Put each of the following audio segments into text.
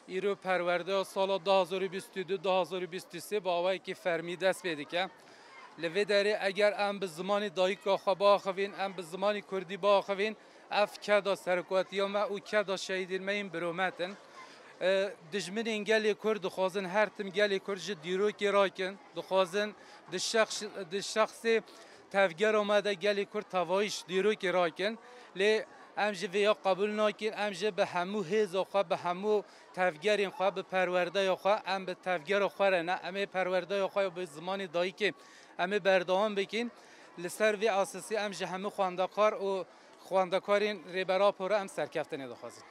ایرو پرورده سال 2022-2023 با آوایی که فرمی دست پیدا که لوی داره اگر ام به زمان دایکا خواه خوین ام به زمان کردی با خوین اف کدا سرکواتی ما او کدا شهیدین میم برومتن دجمن انگلی کرد دخوازن هر تم گلی کرد جد دیرو کی راکن دخوازن دشخص تفگر آمده گلی کرد توایش دیرو کی راکن لی امجه ویا قبول نکن امجه به همو هیز آخوا به همو تفگرین خواه به پرورده آخوا ام به تفگر آخواره نه امه پرورده آخوا به زمان دایی که امه بردهان بکن لسر وی اساسی امجه همو خواندکار و خواندکارین ریبرا پره ام سرکفتنی دخوازن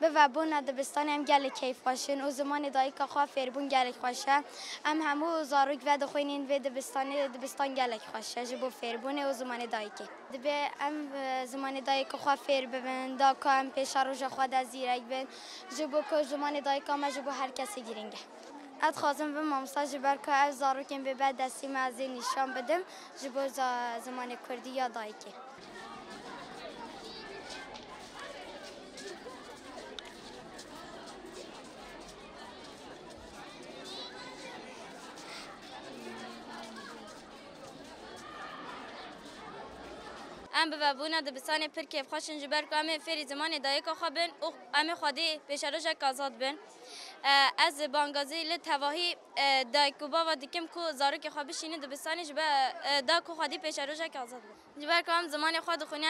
به وبون دبستان هم گل کیف خوشن و زمان دایی که خواه فیربون گل خوشه همو زاروک و دخوینین و دبستان گل خوشه جبو فیربونه و زمان دایی که دبه زمان دایی که خواه فیر ببین دا که هم پیش روژ خود از زیرک بین جبو که زمان دایی که ما جبو هر کسی گیرنگه اد خوازم به مامسا جبر که از زاروکیم به بعد دستی مازی نشان بدم جبو زمان کردی یا دایی که ام به وبونا دبستان پر کیف خوشن جبر که ام فری زمان دایک خوابن و ام خودی پیشروش آزاد بن از بانگازی لتواهی دایک و بابا دکم کو زارو که خوابشینه دبستان جبر دا کو خودی پیشروش آزاد بن جبر که ام زمان خود خونی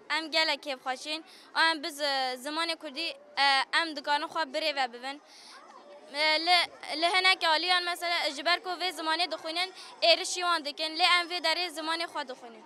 ام گله کیف خوشین ام بز زمان کردی ام دکانو خواب بری و ببن لهناك علیان مثلا جبر کو و زمانه دخونن ایرشیوان دکن لی ام و در زمان خود دخونن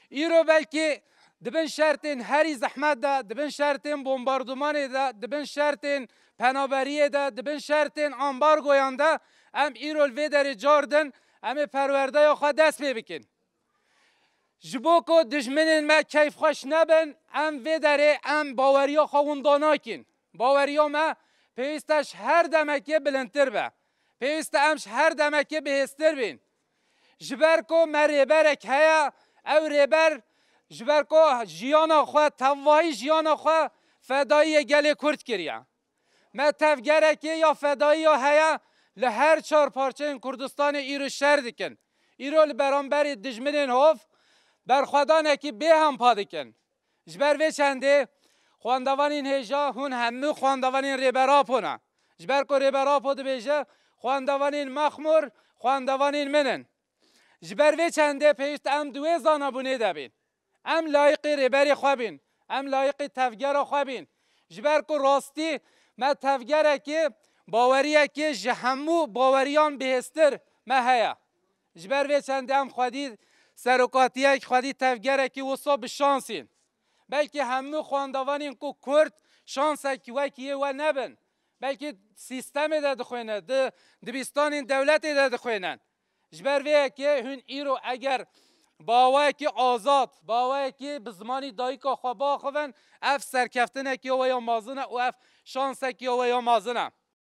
ایرو بلکه دبن شرطین هری زحمت ده دبن شرطین بمباردمان ده دبن شرطین پنابریه ده دبن شرطین امبارگویان ده ام ایرو الوی در جاردن ام پرورده یا خود دست بکن جبو که دشمنین ما کیف خوش نبن ام وی داره ام باوریا خواندانا کن باوریا ما پیوستش هر دمکه بلندتر به پیوست امش هر دمکه بهستر بین جبر که مریبرک هیا او ریبر جبر که جیانا خواه تواهی جیانا خواه فدایی گل کرد کریا ما تفگره یا فدایی یا هیا لهر چار پارچه این کردستان ایرو شهر دکن ایرو لبرانبری دجمنین هف برخوادانه که به هم پا دکن جبر وی چنده خواندوانین هجا هون همه خواندوانین ریبرا پونه جبر که ریبرا پود بیجه خواندوانین مخمور خواندوانین منن جبر وی چنده پیشت ام دوی زانا بونه دبین ام لایق ریبری خوابین ام لایق تفگر خوابین جبر که راستی ما تفگره که باوریه که جهمو باوریان بهستر ما هیا جبر وی چنده ام خودی سرکاتیه که خودی تفگره که وصا بشانسین بلکه همه خواندوانین که کرد شانسه که وکیه و نبن بلکه سیستم ده دخوینه دبیستان دولت ده دخوینن جبر وی که هن ایرو اگر باوای که آزاد باوای که به زمانی دایی که خواه خوون اف سرکفتنه که و یا مازنه و اف شانسه که و یا مازنه